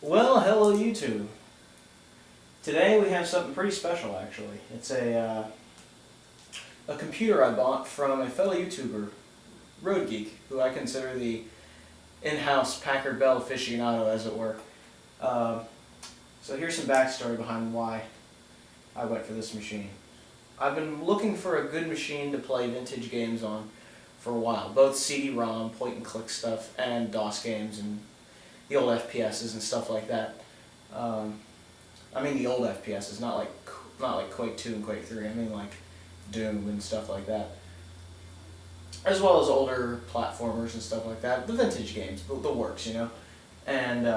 Well, hello YouTube. Today we have something pretty special actually. It's a computer I bought from a fellow YouTuber, Road Geek, who I consider the in-house Packard Bell aficionado, as it were. So here's some backstory behind why I went for this machine. I've been looking for a good machine to play vintage games on for a while, both CD-ROM, point-and-click stuff, and DOS games, and the old FPSs and stuff like that. I mean the old FPSs, not like Quake 2 and Quake 3. I mean like Doom and stuff like that, as well as older platformers and stuff like that. The vintage games, the works, you know. And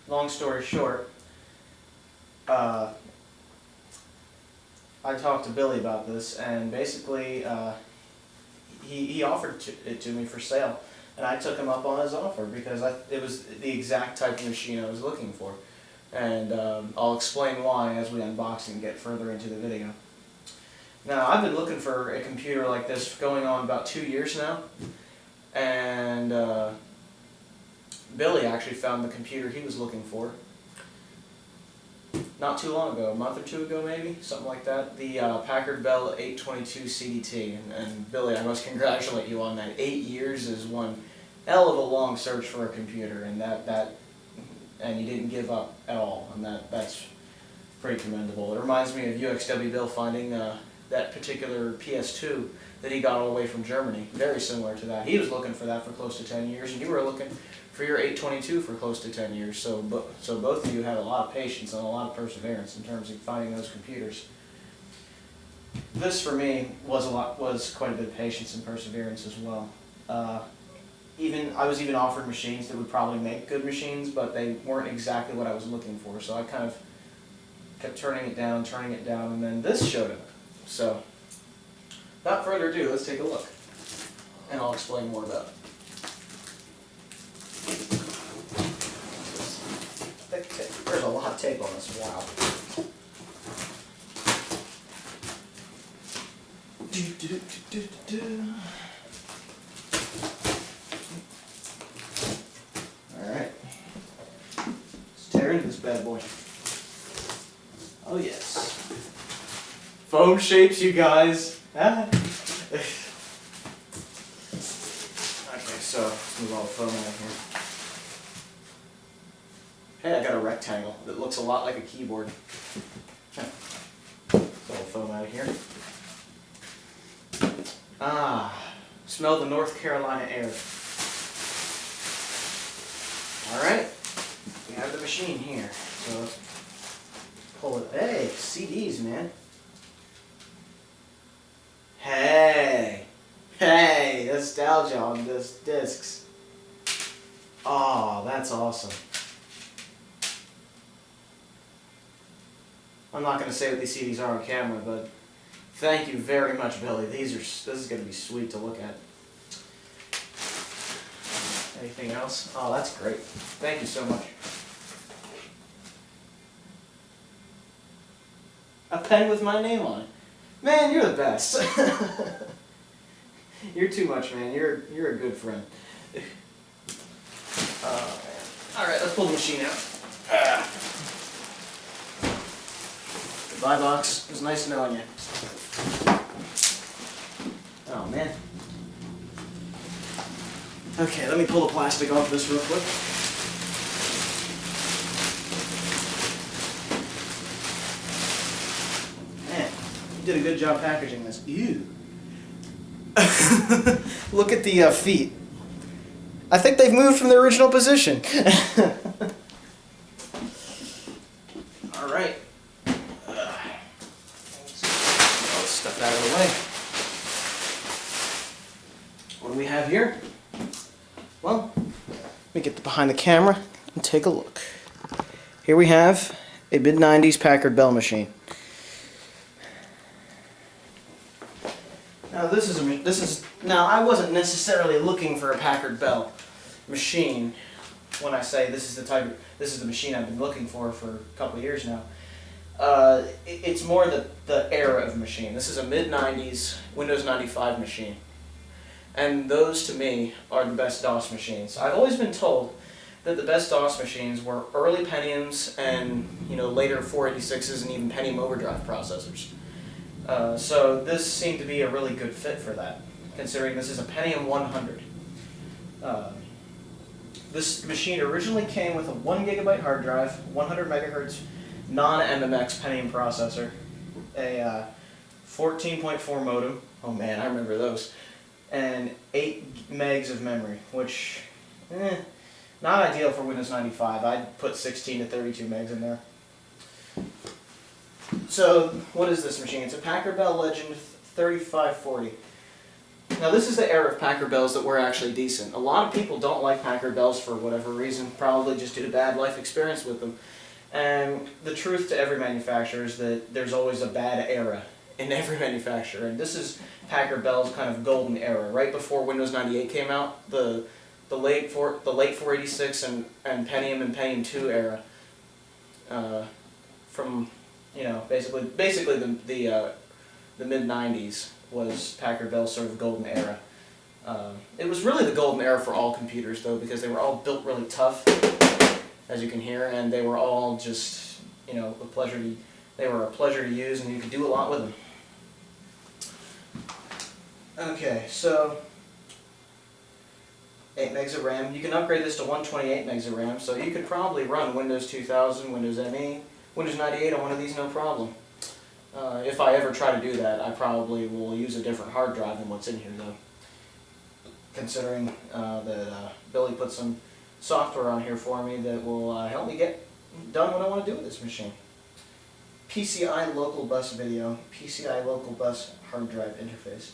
long story short, I talked to Billy about this, and basically he offered it to me for sale. And I took him up on his offer because it was the exact type of machine I was looking for. And I'll explain why as we unbox and get further into the video. Now, I've been looking for a computer like this going on about 2 years now. And Billy actually found the computer he was looking for not too long ago, a month or two ago maybe, something like that. The Packard Bell 822 CDT. And Billy, I must congratulate you on that. 8 years is one hell of a long search for a computer, and and you didn't give up at all, and that's pretty commendable. It reminds me of UXW Bill finding that particular PS2 that he got all the way from Germany. Very similar to that. He was looking for that for close to 10 years, and you were looking for your 822 for close to 10 years. So both of you had a lot of patience and a lot of perseverance in terms of finding those computers. This for me was quite a bit of patience and perseverance as well. I was even offered machines that would probably make good machines, but they weren't exactly what I was looking for. So I kind of kept turning it down, and then this showed up. So, without further ado, let's take a look, and I'll explain more about it. Thick tape. There's a lot of tape on this. Wow. Alright. Let's tear into this bad boy. Oh yes. Foam shapes, you guys. Okay, so let's move all the foam out of here. Hey, I got a rectangle that looks a lot like a keyboard. Get all the foam out of here. Smell the North Carolina air. Alright, we have the machine here. So let's pull it. Hey, CDs, man. Hey, nostalgia on those discs. Oh, that's awesome. I'm not going to say what these CDs are on camera, but thank you very much, Billy. This is going to be sweet to look at. Anything else? Oh, that's great. Thank you so much. A pen with my name on it. Man, you're the best. You're too much, man. You're a good friend. Alright, let's pull the machine out. Goodbye, box. It was nice knowing you. Oh, man. Okay, let me pull the plastic off this real quick. Man, you did a good job packaging this. Ew. Look at the feet. I think they've moved from their original position. Alright. Let's stuff that out of the way. What do we have here? Well, let me get behind the camera and take a look. Here we have a mid-90s Packard Bell machine. Now I wasn't necessarily looking for a Packard Bell machine when I say this is the machine I've been looking for a couple of years now. It's more the era of machine. This is a mid-90s Windows 95 machine. And those, to me, are the best DOS machines. I've always been told that the best DOS machines were early Pentiums and later 486s and even Pentium overdrive processors. So this seemed to be a really good fit for that, considering this is a Pentium 100. This machine originally came with a 1 GB hard drive, 100 MHz non-MMX Pentium processor, a 14.4 modem, oh man, I remember those, and 8 megs of memory, which, not ideal for Windows 95. I'd put 16 to 32 megs in there. So, what is this machine? It's a Packard Bell Legend 3540. Now this is the era of Packard Bells that were actually decent. A lot of people don't like Packard Bells for whatever reason, probably just due to bad life experience with them. And the truth to every manufacturer is that there's always a bad era in every manufacturer. And this is Packard Bell's kind of golden era, right before Windows 98 came out. The late 486 and Pentium and Pentium 2 era, from basically the mid 90s was Packard Bell's sort of golden era. It was really the golden era for all computers though, because they were all built really tough, as you can hear, and they were all just they were a pleasure to use, and you could do a lot with them. Okay, so 8 megs of RAM. You can upgrade this to 128 megs of RAM, so you could probably run Windows 2000, Windows ME, Windows 98 on one of these no problem. If I ever try to do that, I probably will use a different hard drive than what's in here though, considering that Billy put some software on here for me that will help me get done what I want to do with this machine. PCI local bus video, PCI local bus hard drive interface.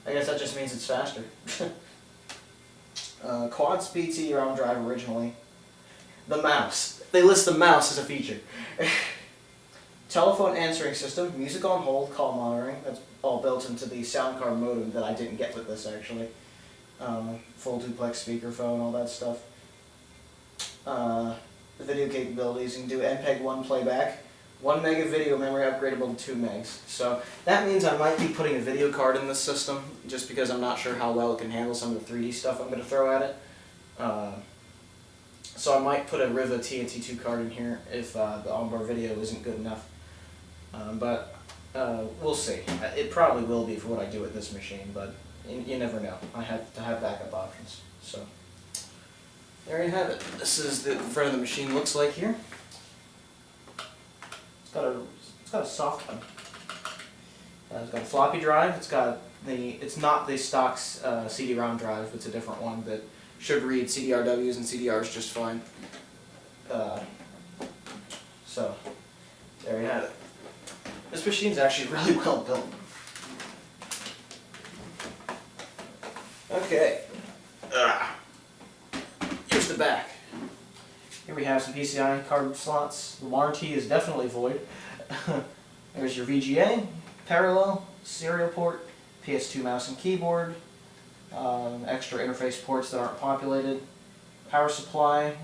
I guess that just means it's faster. Quad speed CD-ROM drive originally. The mouse. They list the mouse as a feature. Telephone answering system, music on hold, call monitoring. That's all built into the sound card modem that I didn't get with this actually. Full duplex speakerphone, all that stuff. The video capabilities, you can do MPEG-1 playback. 1 meg of video memory upgradable to 2 megs. So that means I might be putting a video card in this system, just because I'm not sure how well it can handle some of the 3D stuff I'm going to throw at it. So I might put a Riva TNT2 card in here if the onboard video isn't good enough. But we'll see. It probably will be for what I do with this machine, but you never know. I have to have backup options. So there you have it. This is the front of the machine looks like here. It's got a soft one. It's got a floppy drive. It's not the stock CD-ROM drive. It's a different one that should read CDRWs and CDRs just fine. So there you have it. This machine's actually really well built. Okay. Here's the back. Here we have some PCI card slots. The warranty is definitely void. There's your VGA, parallel, serial port, PS2 mouse and keyboard, extra interface ports that aren't populated, power supply.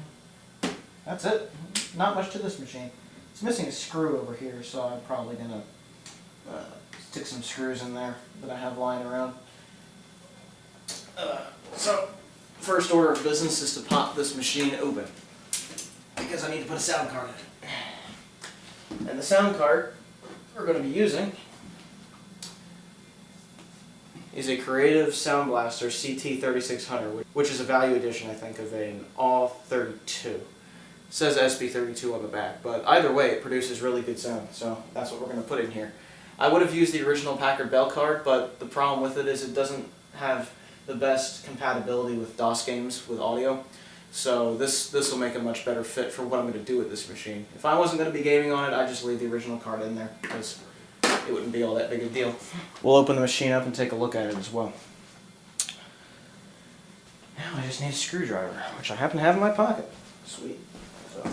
That's it. Not much to this machine. It's missing a screw over here, so I'm probably going to stick some screws in there that I have lying around. So, first order of business is to pop this machine open, because I need to put a sound card in it. And the sound card we're going to be using is a Creative Sound Blaster CT3600, which is a value edition, I think, of an AW32. It says SB32 on the back, but either way it produces really good sound, so that's what we're going to put in here. I would have used the original Packard Bell card, but the problem with it is it doesn't have the best compatibility with DOS games with audio, so this will make a much better fit for what I'm going to do with this machine. If I wasn't going to be gaming on it, I'd just leave the original card in there, because it wouldn't be all that big a deal. We'll open the machine up and take a look at it as well. Now I just need a screwdriver, which I happen to have in my pocket. Sweet. So,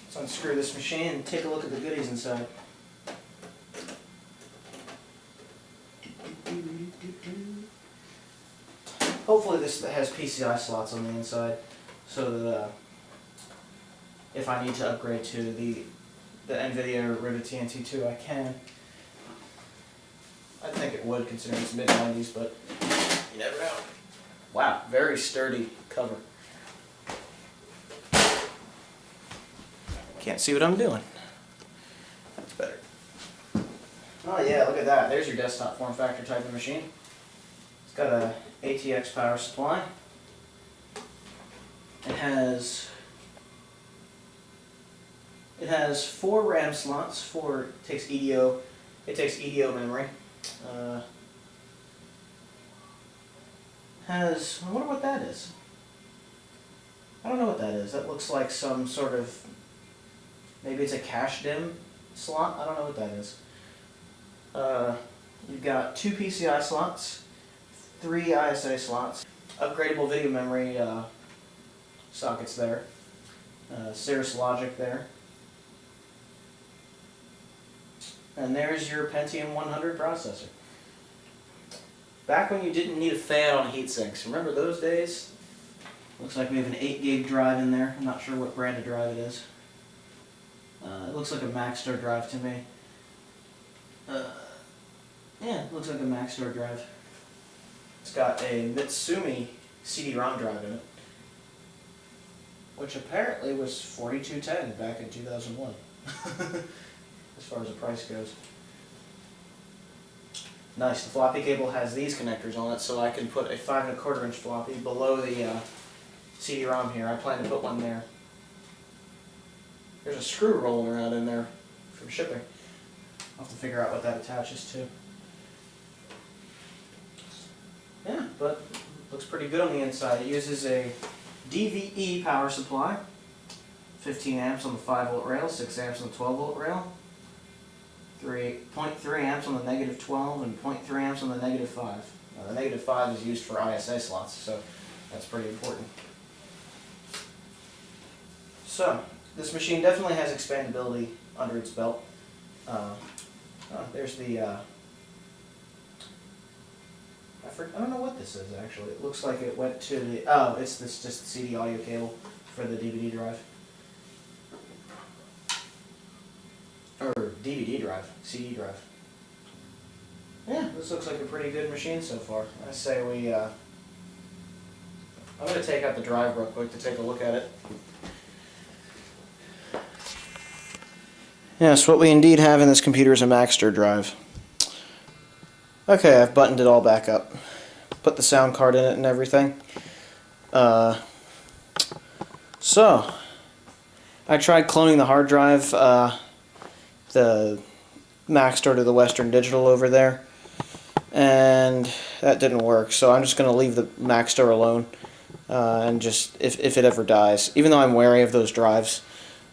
let's unscrew this machine and take a look at the goodies inside. Hopefully this has PCI slots on the inside, so that if I need to upgrade to the NVIDIA Riva TNT2, I can. I think it would, considering it's mid-90s, but you never know. Wow, very sturdy cover. Can't see what I'm doing. That's better. Oh yeah, look at that. There's your desktop form factor type of machine. It's got a ATX power supply. It has 4 RAM slots. It takes EDO memory. I wonder what that is. I don't know what that is. That looks like some sort of, maybe it's a cache DIMM slot. I don't know what that is. You've got 2 PCI slots, 3 ISA slots, upgradable video memory sockets there, Cirrus Logic there, and there's your Pentium 100 processor. Back when you didn't need a fan on heat sinks, remember those days? Looks like we have an 8 gig drive in there. I'm not sure what brand of drive it is. It looks like a Maxtor drive to me. Yeah, it looks like a Maxtor drive. It's got a Mitsumi CD-ROM drive in it, which apparently was $42.10 back in 2001, as far as the price goes. Nice. The floppy cable has these connectors on it, so I can put a 5 1/4 inch floppy below the CD-ROM here. I plan to put one there. There's a screw rolling around in there for shipping. I'll have to figure out what that attaches to. Yeah, but looks pretty good on the inside. It uses a DVE power supply, 15 amps on the 5 volt rail, 6 amps on the 12 volt rail, 0.3 amps on the negative 12, and 0.3 amps on the negative 5. The negative 5 is used for ISA slots, so that's pretty important. So, this machine definitely has expandability under its belt. There's the, I don't know what this is actually. It looks like it went to the, it's just the CD audio cable for the DVD drive. Or DVD drive, CD drive. Yeah, this looks like a pretty good machine so far. I say we, I'm going to take out the drive real quick to take a look at it. Yes, what we indeed have in this computer is a Maxtor drive. Okay, I've buttoned it all back up. Put the sound card in it and everything. So, I tried cloning the hard drive, the Maxtor to the Western Digital over there, and that didn't work. So I'm just going to leave the Maxtor alone, and just, if it ever dies, even though I'm wary of those drives,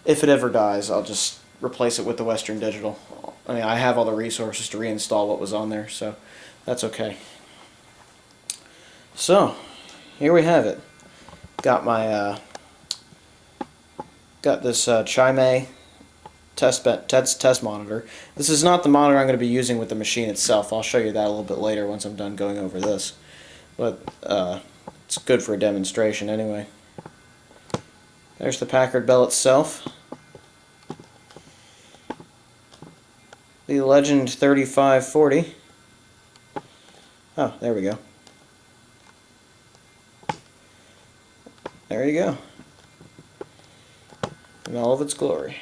if it ever dies, I'll just replace it with the Western Digital. I mean, I have all the resources to reinstall what was on there, so that's okay. So, here we have it. Got my, got this Chime test monitor. This is not the monitor I'm going to be using with the machine itself. I'll show you that a little bit later once I'm done going over this. But it's good for a demonstration anyway. There's the Packard Bell itself. The Legend 3540. Oh, there we go. There you go. In all of its glory.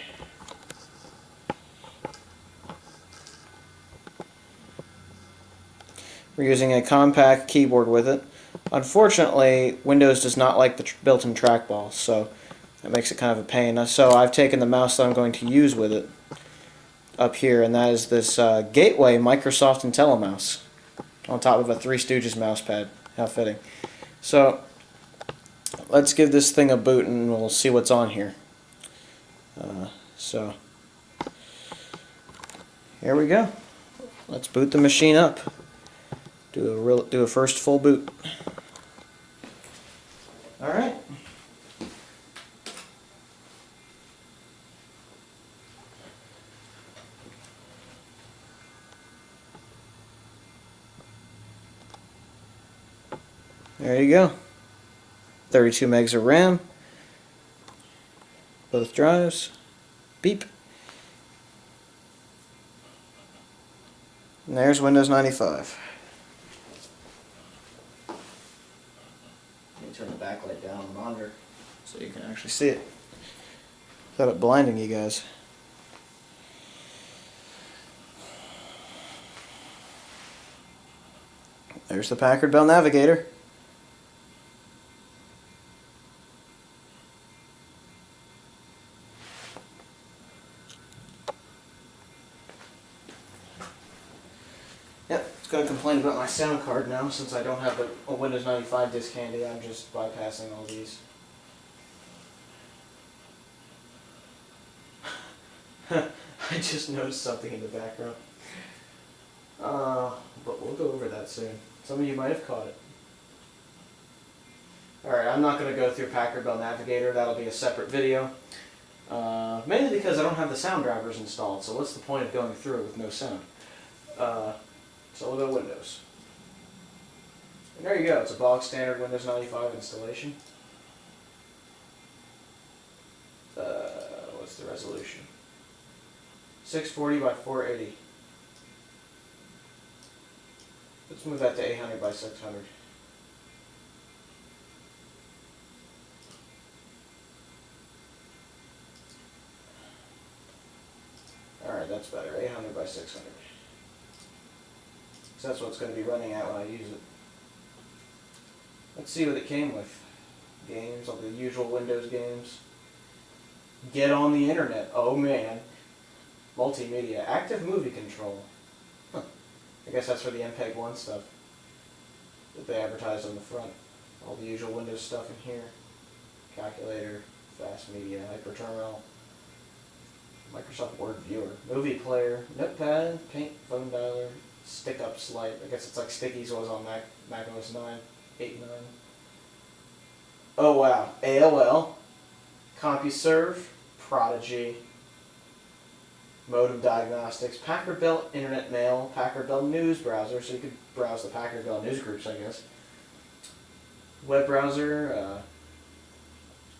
We're using a compact keyboard with it. Unfortunately, Windows does not like the built-in trackball, so that makes it kind of a pain. So I've taken the mouse that I'm going to use with it up here, and that is this Gateway Microsoft IntelliMouse on top of a Three Stooges mouse pad. How fitting. So let's give this thing a boot and we'll see what's on here. So here we go. Let's boot the machine up. Do a first full boot. All right. There you go. 32 megs of RAM. Both drives. Beep. And there's Windows 95. turn the backlight down on the monitor so you can actually see it without it blinding you guys. There's the Packard Bell Navigator. Yep, it's going to complain about my sound card now since I don't have a Windows 95 disk handy. I'm just bypassing all these. I just noticed something in the background. But we'll go over that soon. Some of you might have caught it. Alright, I'm not going to go through Packard Bell Navigator. That'll be a separate video. Mainly because I don't have the sound drivers installed, so what's the point of going through it with no sound? So we'll go Windows. And there you go. It's a bog standard Windows 95 installation. What's the resolution? 640 by 480. Let's move that to 800 by 600. Alright, that's better. 800 by 600. So that's what it's going to be running at when I use it. Let's see what it came with. Games, all the usual Windows games. Get on the internet. Oh man. Multimedia. Active movie control. Huh. I guess that's for the MPEG-1 stuff that they advertised on the front. All the usual Windows stuff in here. Calculator, fast media, hyperterminal, Microsoft Word viewer, movie player, notepad, paint, phone dialer, stick-up slide. I guess it's like Stickies was on Mac OS 9, 8, 9. Oh wow. AOL, CompuServe, Prodigy, modem diagnostics, Packard Bell Internet Mail, Packard Bell News Browser, so you could browse the Packard Bell news groups, I guess. Web browser,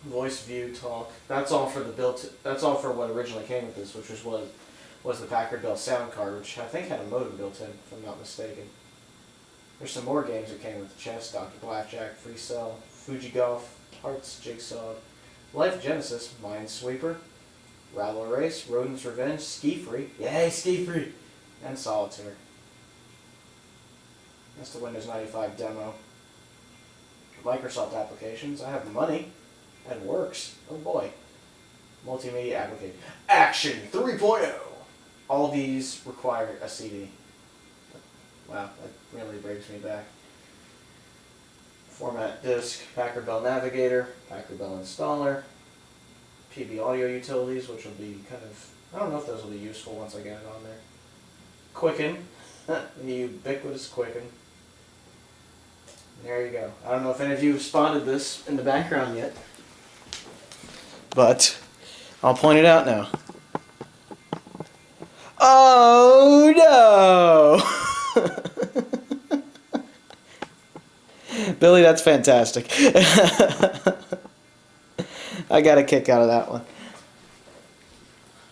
voice view talk. That's all for the that's all for what originally came with this, which was the Packard Bell sound card, which I think had a modem built in, if I'm not mistaken. There's some more games that came with chess, Dr. Blackjack, Free Cell, Fuji Golf, Hearts, Jigsaw, Life Genesis, Minesweeper, Rattle Race, Rodent's Revenge, Ski Free, yay Ski Free, and Solitaire. That's the Windows 95 demo. Microsoft applications, I have money, and works, oh boy. Multimedia application, Action 3.0. All these require a CD. Wow, that really brings me back. Format disk, Packard Bell Navigator, Packard Bell installer, PB audio utilities, which will be kind of, I don't know if those will be useful once I get it on there. Quicken, the ubiquitous Quicken. There you go. I don't know if any of you have spotted this in the background yet, but I'll point it out now. Oh no! Billy, that's fantastic. I got a kick out of that one.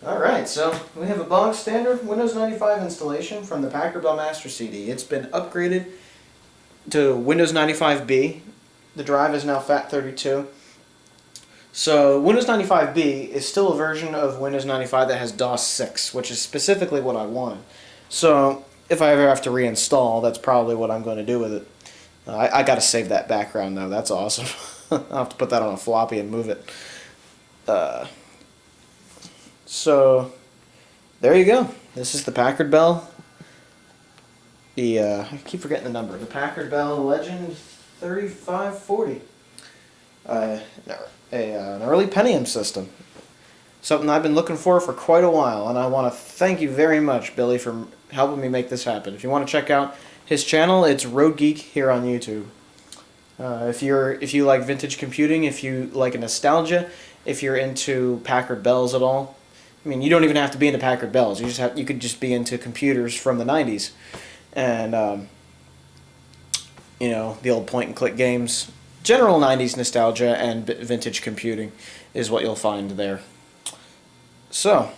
Alright, so we have a bog standard Windows 95 installation from the Packard Bell Master CD. It's been upgraded to Windows 95B. The drive is now FAT32. So Windows 95B is still a version of Windows 95 that has DOS 6, which is specifically what I wanted. So if I ever have to reinstall, that's probably what I'm going to do with it. I got to save that background though. That's awesome. I'll have to put that on a floppy and move it. So there you go. This is the Packard Bell. I keep forgetting the number. The Packard Bell Legend 3540. An early Pentium system. Something I've been looking for quite a while, and I want to thank you very much, Billy, for helping me make this happen. If you want to check out his channel, it's Road Geek here on YouTube. If you like vintage computing, if you like nostalgia, if you're into Packard Bells at all, I mean, you don't even have to be into Packard Bells. You could just be into computers from the 90s, and you know, the old point-and-click games. General 90s nostalgia and vintage computing is what you'll find there. So,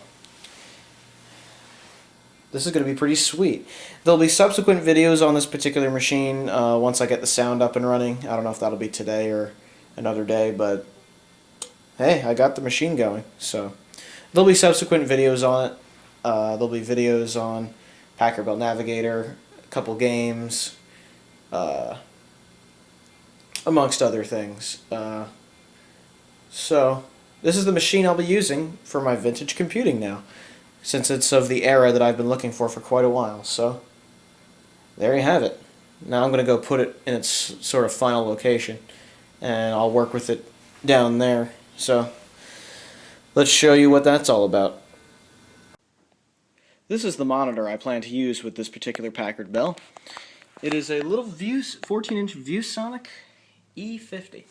this is going to be pretty sweet. There'll be subsequent videos on this particular machine once I get the sound up and running. I don't know if that'll be today or another day, but hey, I got the machine going. So there'll be subsequent videos on it. There'll be videos on Packard Bell Navigator, a couple games, uh, amongst other things. So this is the machine I'll be using for my vintage computing now, since it's of the era that I've been looking for quite a while. So there you have it. Now I'm going to go put it in its sort of final location, and I'll work with it down there. So let's show you what that's all about. This is the monitor I plan to use with this particular Packard Bell. It is a little 14-inch ViewSonic E50.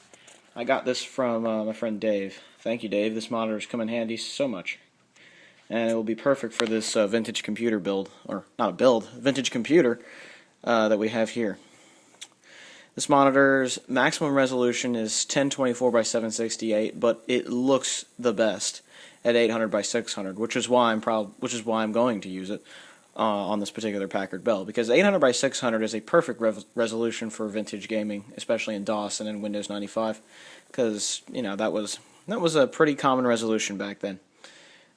I got this from my friend Dave. Thank you, Dave. This monitor's come in handy so much. And it will be perfect for this vintage computer build, or not a build, vintage computer that we have here. This monitor's maximum resolution is 1024 by 768, but it looks the best at 800 by 600, which is why I'm going to use it on this particular Packard Bell, because 800 by 600 is a perfect resolution for vintage gaming, especially in DOS and in Windows 95, because that was a pretty common resolution back then,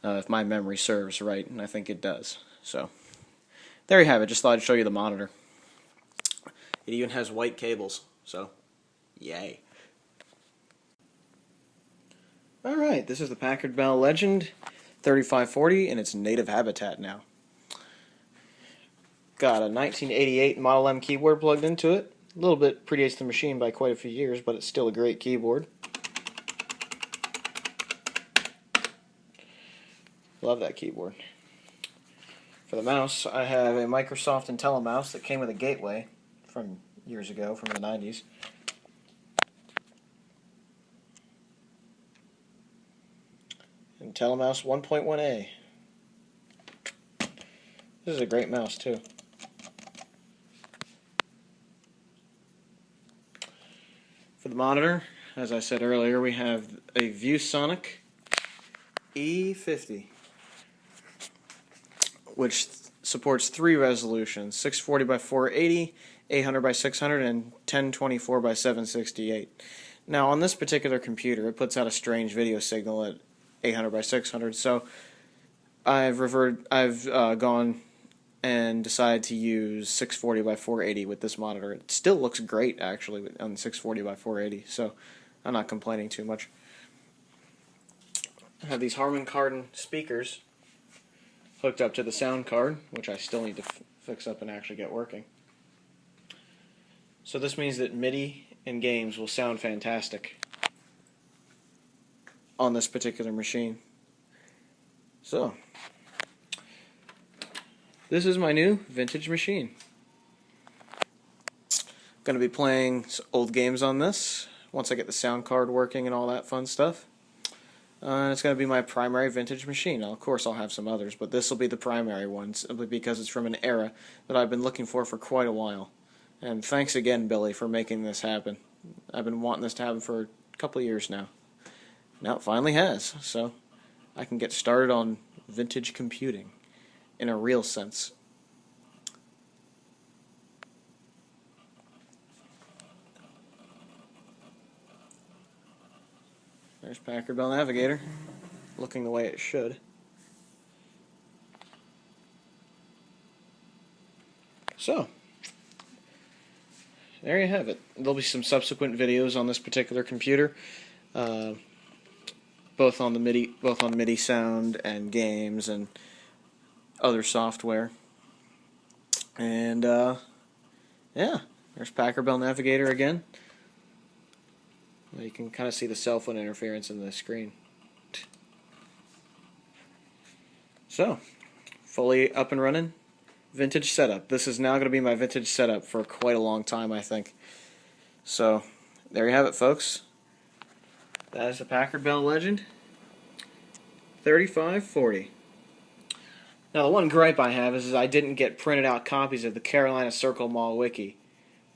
if my memory serves right, and I think it does. So there you have it. Just thought I'd show you the monitor. It even has white cables, so yay. Alright, this is the Packard Bell Legend 3540 in its native habitat now. Got a 1988 Model M keyboard plugged into it. A little bit predates the machine by quite a few years, but it's still a great keyboard. Love that keyboard. For the mouse, I have a Microsoft IntelliMouse that came with a gateway from years ago, from the 90s. IntelliMouse 1.1a. This is a great mouse too. For the monitor, as I said earlier, we have a ViewSonic E50, which supports 3 resolutions: 640 by 480, 800 by 600, and 1024 by 768. Now, on this particular computer, it puts out a strange video signal at 800 by 600, so I've gone and decided to use 640 by 480 with this monitor. It still looks great, actually, on 640 by 480, so I'm not complaining too much. I have these Harman Kardon speakers hooked up to the sound card, which I still need to fix up and actually get working. So this means that MIDI and games will sound fantastic on this particular machine. So this is my new vintage machine. I'm going to be playing old games on this once I get the sound card working and all that fun stuff. It's going to be my primary vintage machine. Now, of course, I'll have some others, but this will be the primary one, simply because it's from an era that I've been looking for quite a while. And thanks again, Billy, for making this happen. I've been wanting this to happen for a couple of years now. Now it finally has, so I can get started on vintage computing in a real sense. There's Packard Bell Navigator, looking the way it should. So, there you have it. There'll be some subsequent videos on this particular computer, both on MIDI sound and games and other software. And yeah, there's Packard Bell Navigator again. You can kind of see the cell phone interference in the screen. So, fully up and running. Vintage setup. This is now going to be my vintage setup for quite a long time, I think. So, there you have it, folks. That is the Packard Bell Legend 3540. Now, the one gripe I have is I didn't get printed out copies of the Carolina Circle Mall Wiki.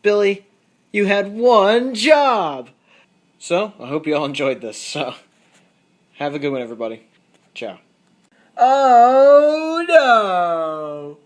Billy, you had one job! So, I hope you all enjoyed this. So, have a good one, everybody. Ciao. Oh, no!